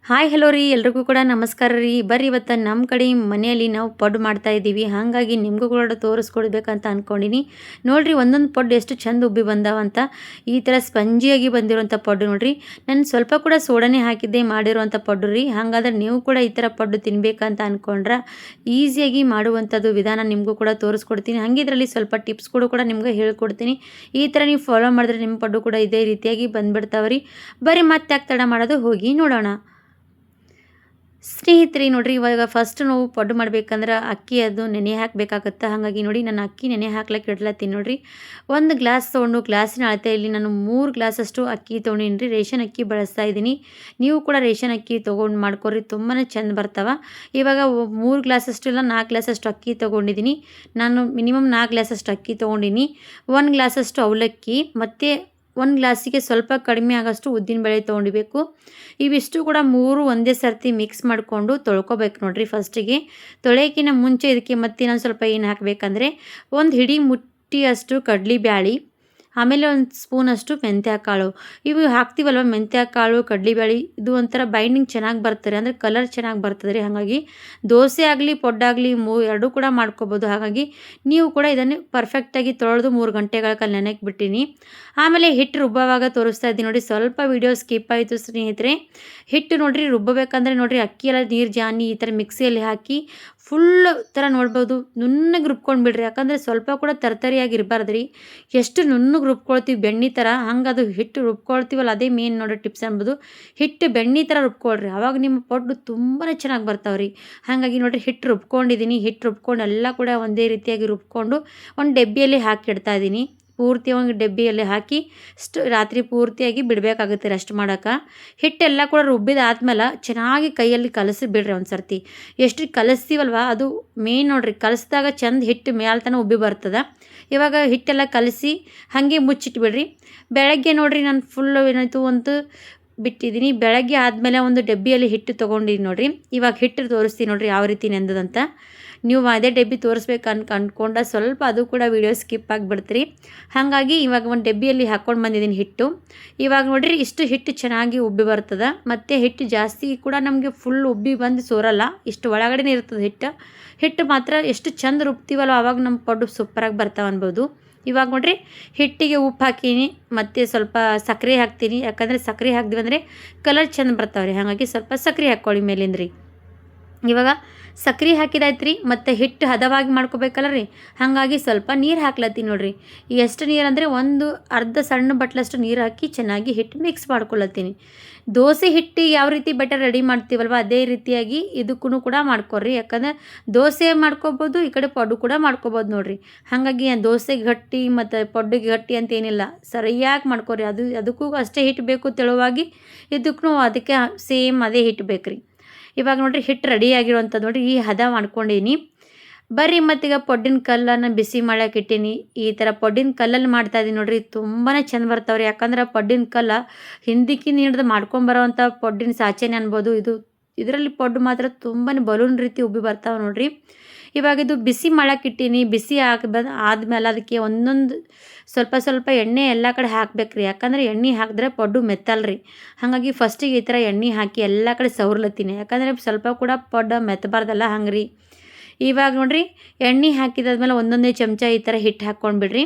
Hi hello ರೀ ಎಲ್ರಿಗೂ ಕೂಡ ನಮಸ್ಕಾರ ರೀ. ಬರ್ರಿ ಇವತ್ತು ನಮ್ಮ ಕಡೆ ಮನೆಯಲ್ಲಿ ನಾವು ಪಡ್ಡು ಮಾಡ್ತಾ ಇದ್ದೀವಿ. ಹಾಗಾಗಿ ನಿಮಗೂ ಕೂಡ ತೋರಿಸ್ಕೊಡ್ಬೇಕಂತ ಅಂದ್ಕೊಂಡಿನಿ. ನೋಡಿರಿ ಒಂದೊಂದು ಪಡ್ಡು ಎಷ್ಟು ಚಂದ ಉಬ್ಬಿ ಬಂದಾವಂತ. ಈ ಥರ ಸ್ಪಂಜಿಯಾಗಿ ಬಂದಿರುವಂಥ ಪಡ್ಡು ನೋಡಿರಿ. ನಾನು ಸ್ವಲ್ಪ ಕೂಡ ಸೋಡಾನೇ ಹಾಕಿದ್ದೆ ಮಾಡಿರುವಂಥ ಪಡ್ಡು ರೀ. ಹಾಗಾದ್ರೆ ನೀವು ಕೂಡ ಈ ಥರ ಪಡ್ಡು ತಿನ್ನಬೇಕಂತ ಅಂದ್ಕೊಂಡ್ರೆ ಈಸಿಯಾಗಿ ಮಾಡುವಂಥದ್ದು ವಿಧಾನ ನಿಮಗೂ ಕೂಡ ತೋರಿಸ್ಕೊಡ್ತೀನಿ. ಹಾಗೆ ಇದರಲ್ಲಿ ಸ್ವಲ್ಪ ಟಿಪ್ಸ್ಗಳು ಕೂಡ ನಿಮ್ಗೆ ಹೇಳ್ಕೊಡ್ತೀನಿ. ಈ ಥರ ನೀವು ಫಾಲೋ ಮಾಡಿದ್ರೆ ನಿಮ್ಮ ಪಡ್ಡು ಕೂಡ ಇದೇ ರೀತಿಯಾಗಿ ಬಂದುಬಿಡ್ತಾವ್ರಿ. ಬರೀ ಮತ್ತೆ ಯಾಕೆ ತಡ ಮಾಡೋದು, ಹೋಗಿ ನೋಡೋಣ. ಸ್ನೇಹಿತರೆ ನೋಡಿರಿ, ಇವಾಗ ಫಸ್ಟ್ ನಾವು ಪಡ್ಡು ಮಾಡ್ಬೇಕಂದ್ರೆ ಅಕ್ಕಿ ಅದು ನೆನೆ ಹಾಕಬೇಕಾಗತ್ತೆ. ಹಾಗಾಗಿ ನೋಡಿ ನಾನು ಅಕ್ಕಿ ನೆನೆ ಹಾಕ್ಲಿಕ್ಕೆ ಇಡ್ಲತ್ತೀನಿ ನೋಡಿರಿ. ಒಂದು ಗ್ಲಾಸ್ ತೊಗೊಂಡು ಗ್ಲಾಸಿನ ಅಳತೆಯಲ್ಲಿ ನಾನು 3 ಗ್ಲಾಸಷ್ಟು ಅಕ್ಕಿ ತೊಗೊಂಡಿನಿ ರೀ. ರೇಷನ್ ಅಕ್ಕಿ ಬಳಸ್ತಾ ಇದ್ದೀನಿ. ನೀವು ಕೂಡ ರೇಷನ್ ಅಕ್ಕಿ ತೊಗೊಂಡು ಮಾಡ್ಕೊರಿ, ತುಂಬಾ ಚೆಂದ ಬರ್ತಾವೆ. ಇವಾಗ 3 ಗ್ಲಾಸಷ್ಟು ಇಲ್ಲ 4 ಗ್ಲಾಸಷ್ಟು ಅಕ್ಕಿ ತೊಗೊಂಡಿದ್ದೀನಿ. ನಾನು ಮಿನಿಮಮ್ 4 ಗ್ಲಾಸಷ್ಟು ಅಕ್ಕಿ ತೊಗೊಂಡಿನಿ. 1 ಗ್ಲಾಸಷ್ಟು ಅವಲಕ್ಕಿ ಮತ್ತು 1 ಗ್ಲಾಸಿಗೆ ಸ್ವಲ್ಪ ಕಡಿಮೆ ಆಗೋಷ್ಟು ಉದ್ದಿನಬೇಳೆ ತೊಗೊಂಡಿಬೇಕು. ಇವಿಷ್ಟು ಕೂಡ 3 ಒಂದೇ ಸರ್ತಿ ಮಿಕ್ಸ್ ಮಾಡಿಕೊಂಡು ತೊಳ್ಕೊಬೇಕು ನೋಡಿರಿ. ಫಸ್ಟಿಗೆ ತೊಳೆಯೋಕ್ಕಿಂತ ಮುಂಚೆ ಇದಕ್ಕೆ ಮತ್ತೆ ನಾನು ಸ್ವಲ್ಪ ಏನು ಹಾಕಬೇಕಂದ್ರೆ ಒಂದು ಹಿಡಿ ಮುಟ್ಟಿಯಷ್ಟು ಕಡಲೆಬೇಳೆ, ಆಮೇಲೆ ಒಂದು ಸ್ಪೂನಷ್ಟು ಮೆಂತ್ಯ ಕಾಳು. ಇವು ಹಾಕ್ತೀವಲ್ವ ಮೆಂತ್ಯ ಕಾಳು ಕಡಲೆಬೇಳೆ, ಇದು ಒಂಥರ ಬೈಂಡಿಂಗ್ ಚೆನ್ನಾಗಿ ಬರ್ತಾರೆ, ಅಂದರೆ ಕಲರ್ ಚೆನ್ನಾಗಿ ಬರ್ತದೆ ರೀ. ಹಾಗಾಗಿ ದೋಸೆ ಆಗಲಿ ಪೊಡ್ಡಾಗಲಿ ಎರಡೂ ಕೂಡ ಮಾಡ್ಕೊಬೋದು. ಹಾಗಾಗಿ ನೀವು ಕೂಡ ಇದನ್ನು ಪರ್ಫೆಕ್ಟಾಗಿ ತೊಳೆದು 3 ಗಂಟೆಗಳ ಕಾಲ ನೆನೆಗೆ ಬಿಟ್ಟಿನಿ. ಆಮೇಲೆ ಹಿಟ್ಟು ರುಬ್ಬವಾಗ ತೋರಿಸ್ತಾ ಇದ್ದೀನಿ ನೋಡಿ. ಸ್ವಲ್ಪ ವಿಡಿಯೋ ಸ್ಕಿಪ್ ಆಯಿತು ಸ್ನೇಹಿತರೆ. ಹಿಟ್ಟು ನೋಡಿರಿ ರುಬ್ಬಬೇಕಂದ್ರೆ ನೋಡಿರಿ, ಅಕ್ಕಿ ಎಲ್ಲ ನೀರು ಜಾನಿ ಈ ಥರ ಮಿಕ್ಸಿಯಲ್ಲಿ ಹಾಕಿ ಫುಲ್ ಥರ ನೋಡ್ಬೋದು ನುಣ್ಣಗೆ ರುಬ್ಕೊಂಡು ಬಿಡ್ರಿ. ಯಾಕಂದರೆ ಸ್ವಲ್ಪ ಕೂಡ ತರ್ತರಿಯಾಗಿ ಇರಬಾರ್ದು ರೀ. ಎಷ್ಟು ನುಣ್ಣಗೆ ರುಬ್ಕೊಳ್ತೀವಿ ಬೆಣ್ಣೆ ಥರ, ಹಂಗೆ ಅದು ಹಿಟ್ಟು ರುಬ್ಕೊಳ್ತೀವಲ್ಲ ಅದೇ ಮೇನ್ ನೋಡಿ ಟಿಪ್ಸ್ ಅನ್ಬೋದು. ಹಿಟ್ಟು ಬೆಣ್ಣೆ ಥರ ರುಬ್ಕೊಳ್ರಿ, ಆವಾಗ ನಿಮ್ಮ ಪಡ್ಡು ತುಂಬಾ ಚೆನ್ನಾಗಿ ಬರ್ತಾವೆ ರೀ. ಹಾಗಾಗಿ ನೋಡಿರಿ ಹಿಟ್ಟು ರುಬ್ಕೊಂಡಿದ್ದೀನಿ. ಹಿಟ್ಟು ರುಬ್ಕೊಂಡು ಎಲ್ಲ ಕೂಡ ಒಂದೇ ರೀತಿಯಾಗಿ ರುಬ್ಕೊಂಡು ಒಂದು ಡಬ್ಬಿಯಲ್ಲಿ ಹಾಕಿಡ್ತಾ ಇದ್ದೀನಿ. ಪೂರ್ತಿ ಒಂದು ಡಬ್ಬಿಯಲ್ಲಿ ಹಾಕಿ ರಾತ್ರಿ ಪೂರ್ತಿಯಾಗಿ ಬಿಡಬೇಕಾಗುತ್ತೆ ರೆಸ್ಟ್ ಮಾಡೋಕೆ. ಹಿಟ್ಟೆಲ್ಲ ಕೂಡ ರುಬ್ಬಿದಾದ್ಮೇಲೆ ಚೆನ್ನಾಗಿ ಕೈಯಲ್ಲಿ ಕಲಸಿ ಬಿಡ್ರಿ ಒಂದು ಸರ್ತಿ. ಎಷ್ಟು ಕಲಿಸ್ತೀವಲ್ವ ಅದು ಮೇನ್ ನೋಡಿರಿ. ಕಲಿಸಿದಾಗ ಚೆಂದ ಹಿಟ್ಟು ಮ್ಯಾಲೆ ತನಕ ಉಬ್ಬಿ ಬರ್ತದೆ. ಇವಾಗ ಹಿಟ್ಟೆಲ್ಲ ಕಲಸಿ ಹಾಗೆ ಮುಚ್ಚಿಟ್ಬಿಡ್ರಿ. ಬೆಳಗ್ಗೆ ನೋಡಿರಿ ನಾನು ಫುಲ್ಲು ಏನಾಯಿತು ಒಂದು ಬಿಟ್ಟಿದ್ದೀನಿ. ಬೆಳಗ್ಗೆ ಆದಮೇಲೆ ಒಂದು ಡಬ್ಬಿಯಲ್ಲಿ ಹಿಟ್ಟು ತೊಗೊಂಡಿದ್ದೀನಿ ನೋಡಿರಿ. ಇವಾಗ ಹಿಟ್ಟು ತೋರಿಸ್ತೀನಿ ನೋಡಿರಿ ಯಾವ ರೀತಿ ನೆಂದದಂತ. ನೀವು ಅದೇ ಡಬ್ಬಿ ತೋರಿಸ್ಬೇಕು ಅಂದ್ಕೊಂಡ ಸ್ವಲ್ಪ ಅದು ಕೂಡ ವಿಡಿಯೋ ಸ್ಕಿಪ್ ಆಗಿಬಿಡ್ತೀರಿ. ಹಾಗಾಗಿ ಇವಾಗ ಒಂದು ಡಬ್ಬಿಯಲ್ಲಿ ಹಾಕ್ಕೊಂಡು ಬಂದಿದ್ದೀನಿ ಹಿಟ್ಟು. ಇವಾಗ ನೋಡಿರಿ ಇಷ್ಟು ಹಿಟ್ಟು ಚೆನ್ನಾಗಿ ಉಬ್ಬಿ ಬರ್ತದೆ. ಮತ್ತು ಹಿಟ್ಟು ಜಾಸ್ತಿ ಕೂಡ ನಮಗೆ ಫುಲ್ ಉಬ್ಬಿ ಬಂದು ಸೋರಲ್ಲ, ಇಷ್ಟು ಒಳಗಡೆ ಇರ್ತದೆ ಹಿಟ್ಟು. ಹಿಟ್ಟು ಮಾತ್ರ ಎಷ್ಟು ಚೆಂದ ರುಬ್ತೀವಲ್ಲ ಆವಾಗ ನಮ್ಮ ಪಡ್ಡು ಸೂಪರಾಗಿ ಬರ್ತಾವೆ ಅನ್ಬೋದು. ಇವಾಗ ನೋಡಿರಿ ಹಿಟ್ಟಿಗೆ ಉಪ್ಪು ಹಾಕೀನಿ ಮತ್ತು ಸ್ವಲ್ಪ ಸಕ್ಕರೆ ಹಾಕ್ತೀನಿ. ಯಾಕಂದರೆ ಸಕ್ಕರೆ ಹಾಕ್ದಿವಿ ಅಂದರೆ ಕಲರ್ ಚೆಂದ ಬರ್ತಾವೆ ರೀ. ಹಾಗಾಗಿ ಸ್ವಲ್ಪ ಸಕ್ಕರೆ ಹಾಕ್ಕೊಳ್ಳಿ ಮೇಲಿಂದ ರೀ. ಇವಾಗ ಸಕ್ಕರೆ ಹಾಕಿದಾಯ್ತು ರೀ. ಮತ್ತು ಹಿಟ್ಟು ಹದವಾಗಿ ಮಾಡ್ಕೋಬೇಕಲ್ಲ ರೀ. ಹಾಗಾಗಿ ಸ್ವಲ್ಪ ನೀರು ಹಾಕ್ಲತ್ತೀನಿ ನೋಡಿರಿ. ಎಷ್ಟು ನೀರು ಅಂದರೆ ಒಂದು ಅರ್ಧ ಸಣ್ಣ ಬಟ್ಲಷ್ಟು ನೀರು ಹಾಕಿ ಚೆನ್ನಾಗಿ ಹಿಟ್ಟು ಮಿಕ್ಸ್ ಮಾಡ್ಕೊಳತ್ತೀನಿ. ದೋಸೆ ಹಿಟ್ಟು ಯಾವ ರೀತಿ ಬೆಟರ್ ರೆಡಿ ಮಾಡ್ತೀವಲ್ವ ಅದೇ ರೀತಿಯಾಗಿ ಇದಕ್ಕೂ ಕೂಡ ಮಾಡ್ಕೊಡ್ರಿ. ಯಾಕಂದರೆ ದೋಸೆ ಮಾಡ್ಕೊಬೋದು, ಈ ಕಡೆ ಪಡ್ಡು ಕೂಡ ಮಾಡ್ಕೊಬೋದು ನೋಡಿರಿ. ಹಾಗಾಗಿ ದೋಸೆಗೆ ಗಟ್ಟಿ ಮತ್ತು ಪಡ್ಡುಗೆ ಗಟ್ಟಿ ಅಂತ ಏನಿಲ್ಲ, ಸರಿಯಾಗಿ ಮಾಡ್ಕೊರಿ. ಅದಕ್ಕೂ ಅಷ್ಟೇ ಹಿಟ್ಟು ಬೇಕು ತೆಳುವಾಗಿ, ಇದಕ್ಕೂ ಅದಕ್ಕೆ ಸೇಮ್ ಅದೇ ಹಿಟ್ಟು ಬೇಕು ರೀ. ಇವಾಗ ನೋಡಿರಿ ಹಿಟ್ಟು ರೆಡಿಯಾಗಿರುವಂಥದ್ದು ನೋಡಿರಿ ಈ ಹದ ಮಾಡ್ಕೊಂಡೀನಿ. ಬರ್ರಿ ಮತ್ತೀಗ ಪಡ್ಡಿನ ಕಲ್ಲನ್ನು ಬಿಸಿ ಮಾಡೋಕೆ ಇಟ್ಟೀನಿ. ಈ ಥರ ಪಡ್ಡಿನ ಕಲ್ಲಲ್ಲಿ ಮಾಡ್ತಾಯಿದ್ದೀನಿ ನೋಡಿರಿ, ತುಂಬಾ ಚೆಂದ ಬರ್ತಾವೆ ರೀ. ಯಾಕಂದ್ರೆ ಪಡ್ಡಿನ ಕಲ್ಲ ಹಿಂದಕ್ಕಿಂತ ಹಿಡಿದು ಮಾಡ್ಕೊಂಬರೋವಂಥ ಪಡ್ಡಿನ ಸಾಚೆನೇ ಅನ್ಬೋದು. ಇದರಲ್ಲಿ ಪಡ್ಡು ಮಾತ್ರ ತುಂಬಾ ಬಲೂನ್ ರೀತಿ ಉಬ್ಬಿ ಬರ್ತಾವೆ ನೋಡಿರಿ. ಇವಾಗ ಇದು ಬಿಸಿ ಮಾಡೋಕೆ ಇಟ್ಟೀನಿ. ಬಿಸಿ ಆದಮೇಲೆ ಅದಕ್ಕೆ ಒಂದೊಂದು ಸ್ವಲ್ಪ ಎಣ್ಣೆ ಎಲ್ಲ ಕಡೆ ಹಾಕ್ಬೇಕು ರೀ. ಯಾಕಂದರೆ ಎಣ್ಣೆ ಹಾಕಿದ್ರೆ ಪಡ್ಡು ಮೆತ್ತಲ್ರಿ. ಹಾಗಾಗಿ ಫಸ್ಟಿಗೆ ಈ ಥರ ಎಣ್ಣೆ ಹಾಕಿ ಎಲ್ಲ ಕಡೆ ಸವರ್ಲತ್ತೀನಿ. ಯಾಕಂದರೆ ಸ್ವಲ್ಪ ಕೂಡ ಪಡ್ಡು ಮೆತ್ತಬಾರ್ದಲ್ಲ ಹಂಗೆ ರೀ. ಇವಾಗ ನೋಡಿರಿ ಎಣ್ಣೆ ಹಾಕಿದಾದ್ಮೇಲೆ ಒಂದೊಂದೇ ಚಮಚ ಈ ಥರ ಹಿಟ್ಟು ಹಾಕ್ಕೊಂಡು ಬಿಡ್ರಿ.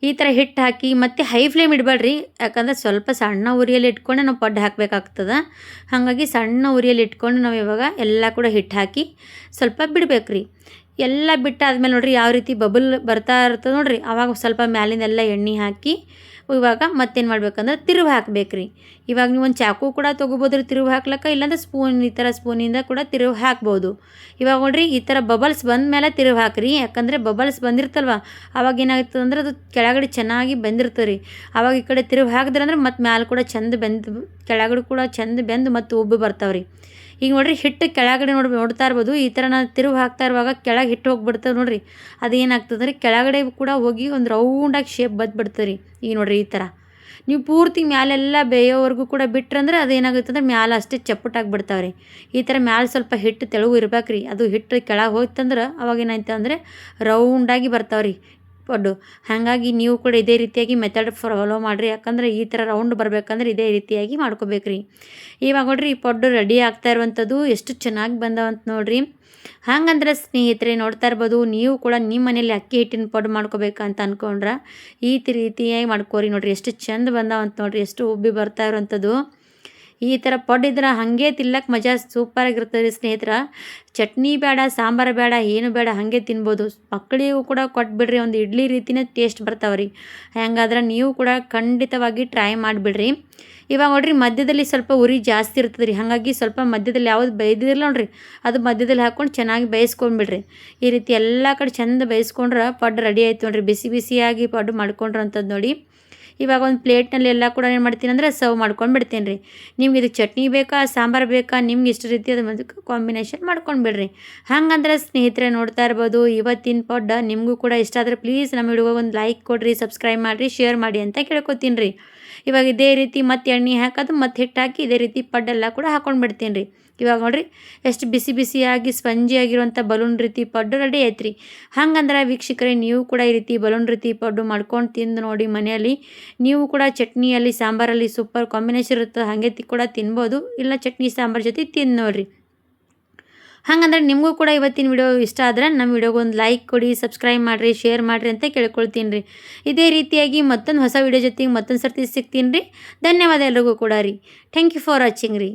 ಈ ಥರ ಹಿಟ್ಟು ಹಾಕಿ ಮತ್ತು ಹೈ ಫ್ಲೇಮ್ ಇಡಬೇಡ್ರಿ. ಯಾಕಂದರೆ ಸ್ವಲ್ಪ ಸಣ್ಣ ಉರಿಯಲ್ಲಿ ಇಟ್ಕೊಂಡು ನಾವು ಪಡ್ಡು ಹಾಕಬೇಕಾಗ್ತದೆ. ಹಾಗಾಗಿ ಸಣ್ಣ ಉರಿಯಲ್ಲಿ ಇಟ್ಕೊಂಡು ನಾವು ಇವಾಗ ಎಲ್ಲ ಕೂಡ ಹಿಟ್ಟು ಹಾಕಿ ಸ್ವಲ್ಪ ಬಿಡ್ಬೇಕು ರೀ. ಎಲ್ಲ ಬಿಟ್ಟಾದ್ಮೇಲೆ ನೋಡಿರಿ ಯಾವ ರೀತಿ ಬಬಲ್ ಬರ್ತಾ ಇರ್ತದೆ ನೋಡಿರಿ. ಆವಾಗ ಸ್ವಲ್ಪ ಮ್ಯಾಲಿಂದೆಲ್ಲ ಎಣ್ಣೆ ಹಾಕಿ ಇವಾಗ ಮತ್ತೇನು ಮಾಡ್ಬೇಕಂದ್ರೆ ತಿರುವು ಹಾಕ್ಬೇಕು ರೀ. ಇವಾಗ ನೀವು ಒಂದು ಚಾಕು ಕೂಡ ತೊಗೋಬೋದು ರೀ ತಿರುವು ಹಾಕ್ಲಿಕ್ಕೆ, ಇಲ್ಲಾಂದ್ರೆ ಸ್ಪೂನ್ ಈ ಥರ ಸ್ಪೂನಿಂದ ಕೂಡ ತಿರುವು ಹಾಕ್ಬೋದು. ಇವಾಗ ನೋಡಿರಿ ಈ ಥರ ಬಬಲ್ಸ್ ಬಂದ ಮೇಲೆ ತಿರುವು ಹಾಕ್ರಿ. ಯಾಕಂದರೆ ಬಬಲ್ಸ್ ಬಂದಿರ್ತಲ್ವ ಆವಾಗ ಏನಾಗ್ತದೆ ಅಂದ್ರೆ ಅದು ಕೆಳಗಡೆ ಚೆನ್ನಾಗಿ ಬೆಂದಿರ್ತದೆ ರೀ. ಆವಾಗ ಈ ಕಡೆ ತಿರುವು ಹಾಕಿದ್ರೆ ಅಂದ್ರೆ ಮತ್ತು ಮ್ಯಾಲೆ ಕೂಡ ಚೆಂದ ಬೆಂದು ಕೆಳಗಡೆ ಕೂಡ ಚೆಂದ ಬೆಂದು ಮತ್ತು ಉಬ್ಬಿ ಬರ್ತಾವೆ ರೀ. ಈಗ ನೋಡಿರಿ ಹಿಟ್ಟು ಕೆಳಗಡೆ ನೋಡ್ತಾ ಇರ್ಬೋದು. ಈ ಥರ ನಾನು ತಿರುವು ಹಾಕ್ತಾ ಇರುವಾಗ ಕೆಳಗೆ ಹಿಟ್ಟು ಹೋಗಿಬಿಡ್ತವೆ ನೋಡಿರಿ. ಅದು ಏನಾಗ್ತದೆ ರೀ ಕೆಳಗಡೆ ಕೂಡ ಹೋಗಿ ಒಂದು ರೌಂಡಾಗಿ ಶೇಪ್ ಬಂದುಬಿಡ್ತದೆ ರೀ. ಈಗ ನೋಡಿರಿ ಈ ಥರ ನೀವು ಪೂರ್ತಿ ಮ್ಯಾಲೆಲ್ಲ ಬೇಯೋವರೆಗೂ ಕೂಡ ಬಿಟ್ರಂದ್ರೆ ಅದೇನಾಗುತ್ತೆ ಅಂದ್ರೆ ಮ್ಯಾಲೆ ಅಷ್ಟೇ ಚಪ್ಪಟಾಗಿ ಬಿಡ್ತಾವೆ ರೀ. ಈ ಥರ ಮ್ಯಾಲೆ ಸ್ವಲ್ಪ ಹಿಟ್ಟು ತೆಳುವು ಇರ್ಬೇಕು ರೀ. ಅದು ಹಿಟ್ಟು ಕೆಳಗೆ ಹೋಯ್ತಂದ್ರೆ ಅವಾಗ ಏನಾಯ್ತು ಅಂದರೆ ರೌಂಡಾಗಿ ಬರ್ತಾವೆ ರೀ. ಪಡ್ಡು. ಹಾಗಾಗಿ ನೀವು ಕೂಡ ಇದೇ ರೀತಿಯಾಗಿ ಮೆಥಡ್ ಫಾಲೋ ಮಾಡಿರಿ. ಯಾಕಂದ್ರೆ ಈ ಥರ ರೌಂಡ್ ಬರಬೇಕಂದ್ರೆ ಇದೇ ರೀತಿಯಾಗಿ ಮಾಡ್ಕೋಬೇಕು ರೀ. ಇವಾಗ ನೋಡ್ರಿ ಈ ಪಡ್ಡು ರೆಡಿ ಆಗ್ತಾ ಇರುವಂಥದ್ದು ಎಷ್ಟು ಚೆನ್ನಾಗಿ ಬಂದವಂತ ನೋಡ್ರಿ. ಹಾಗಂದ್ರೆ ಸ್ನೇಹಿತರೆ ನೋಡ್ತಾ ಇರ್ಬೋದು, ನೀವು ಕೂಡ ನಿಮ್ಮ ಮನೇಲಿ ಅಕ್ಕಿ ಹಿಟ್ಟಿನ ಪಡ್ಡು ಮಾಡ್ಕೋಬೇಕಂತ ಅಂದ್ಕೊಂಡ್ರೆ ಈ ರೀತಿಯಾಗಿ ಮಾಡ್ಕೋರಿ. ನೋಡ್ರಿ ಎಷ್ಟು ಚಂದ ಬಂದಾವಂತ ನೋಡ್ರಿ, ಎಷ್ಟು ಉಬ್ಬಿ ಬರ್ತಾ ಇರೋವಂಥದ್ದು. ಈ ಥರ ಪಡ್ಡಿದ್ರೆ ಹಾಗೆ ತಿನ್ನಕ್ಕೆ ಮಜಾ ಸೂಪರಾಗಿರ್ತದೆ ರೀ ಸ್ನೇಹಿತರ. ಚಟ್ನಿ ಬೇಡ, ಸಾಂಬಾರು ಬೇಡ, ಏನು ಬೇಡ, ಹಾಗೆ ತಿನ್ಬೋದು. ಮಕ್ಕಳಿಗೂ ಕೂಡ ಕೊಟ್ಬಿಡ್ರಿ, ಒಂದು ಇಡ್ಲಿ ರೀತಿನೇ ಟೇಸ್ಟ್ ಬರ್ತಾವೆ ರೀ. ಹೆಂಗಾದ್ರೆ ನೀವು ಕೂಡ ಖಂಡಿತವಾಗಿ ಟ್ರೈ ಮಾಡಿಬಿಡ್ರಿ. ಇವಾಗ ನೋಡ್ರಿ ಮಧ್ಯದಲ್ಲಿ ಸ್ವಲ್ಪ ಉರಿ ಜಾಸ್ತಿ ಇರ್ತದೆ ರೀ. ಹಾಗಾಗಿ ಸ್ವಲ್ಪ ಮಧ್ಯದಲ್ಲಿ ಯಾವುದು ಬೇಯ್ದಿರಲ್ಲ ನೋಡ್ರಿ, ಅದು ಮಧ್ಯದಲ್ಲಿ ಹಾಕ್ಕೊಂಡು ಚೆನ್ನಾಗಿ ಬೇಯಿಸ್ಕೊಂಡ್ಬಿಡ್ರಿ. ಈ ರೀತಿ ಎಲ್ಲ ಕಡೆ ಚೆಂದ ಬೇಯಿಸ್ಕೊಂಡ್ರೆ ಪಡ್ಡು ರೆಡಿ ಆಯ್ತು ನೋಡ್ರಿ. ಬಿಸಿ ಬಿಸಿಯಾಗಿ ಪಡ್ಡು ಮಾಡ್ಕೊಂಡ್ರೆ ಅಂಥದ್ದು ನೋಡಿ. ಇವಾಗ ಒಂದು ಪ್ಲೇಟ್ನಲ್ಲಿ ಎಲ್ಲ ಕೂಡ ಏನು ಮಾಡ್ತೀನಿ ಅಂದರೆ ಸರ್ವ್ ಮಾಡ್ಕೊಂಡು ಬಿಡ್ತೀನಿ ರೀ. ನಿಮ್ಗೆ ಇದು ಚಟ್ನಿ ಬೇಕಾ, ಸಾಂಬಾರು ಬೇಕಾ, ನಿಮ್ಗೆ ಇಷ್ಟ ರೀತಿ ಅದು ಅದಕ್ಕೆ ಕಾಂಬಿನೇಷನ್ ಮಾಡ್ಕೊಂಡು ಬಿಡ್ರಿ. ಹಾಗಂದ್ರೆ ಸ್ನೇಹಿತರೆ ನೋಡ್ತಾ ಇರ್ಬೋದು, ಇವತ್ತಿನ ಪಡ್ಡು ನಿಮಗೂ ಕೂಡ ಇಷ್ಟ ಆದರೆ ಪ್ಲೀಸ್ ನಮ್ಮ ವಿಡಿಯೋಗೆ ಒಂದು ಲೈಕ್ ಕೊಡಿರಿ, ಸಬ್ಸ್ಕ್ರೈಬ್ ಮಾಡಿರಿ, ಶೇರ್ ಮಾಡಿ ಅಂತ ಕೇಳ್ಕೊತೀನಿ ರೀ. ಇವಾಗ ಇದೇ ರೀತಿ ಮತ್ತೆ ಎಣ್ಣೆ ಹಾಕೋದು ಮತ್ತು ಹಿಟ್ಟು ಹಾಕಿ ಇದೇ ರೀತಿ ಪಡ್ಡೆಲ್ಲ ಕೂಡ ಹಾಕೊಂಡು ಬಿಡ್ತೀನಿ ರೀ. ಇವಾಗ ನೋಡ್ರಿ ಎಷ್ಟು ಬಿಸಿ ಬಿಸಿಯಾಗಿ ಸ್ಪಂಜಿಯಾಗಿರುವಂಥ ಬಲೂನ್ ರೀತಿ ಪಡ್ಡು ರೆಡಿ ಆಯ್ತು ರೀ. ಹಾಗಂದ್ರೆ ವೀಕ್ಷಕರೇ ನೀವು ಕೂಡ ಈ ರೀತಿ ಬಲೂನ್ ರೀತಿ ಪಡ್ಡು ಮಾಡ್ಕೊಂಡು ತಿಂದು ನೋಡಿ ಮನೆಯಲ್ಲಿ. ನೀವು ಕೂಡ ಚಟ್ನಿಯಲ್ಲಿ ಸಾಂಬಾರಲ್ಲಿ ಸೂಪರ್ ಕಾಂಬಿನೇಷನ್ ಇರುತ್ತೆ, ಹಾಗೆ ಕೂಡ ತಿನ್ಬೋದು. ಇಲ್ಲ ಚಟ್ನಿ ಸಾಂಬಾರು ಜೊತೆ ತಿಂದು ನೋಡಿರಿ. ಹಾಗಂದ್ರೆ ನಿಮಗೂ ಕೂಡ ಇವತ್ತಿನ ವಿಡಿಯೋ ಇಷ್ಟ ಆದರೆ ನಮ್ಮ ವಿಡಿಯೋಗೆ ಒಂದು ಲೈಕ್ ಕೊಡಿ, ಸಬ್ಸ್ಕ್ರೈಬ್ ಮಾಡಿರಿ, ಶೇರ್ ಮಾಡಿರಿ ಅಂತ ಕೇಳ್ಕೊಳ್ತೀನಿ ರೀ. ಇದೇ ರೀತಿಯಾಗಿ ಮತ್ತೊಂದು ಹೊಸ ವಿಡಿಯೋ ಜೊತೆಗೆ ಮತ್ತೊಂದು ಸರ್ತಿ ಸಿಗ್ತೀನಿ ರೀ. ಧನ್ಯವಾದ ಎಲ್ರಿಗೂ ಕೂಡ ರೀ. ಥ್ಯಾಂಕ್ ಯು ಫಾರ್ ವಾಚಿಂಗ್ ರೀ.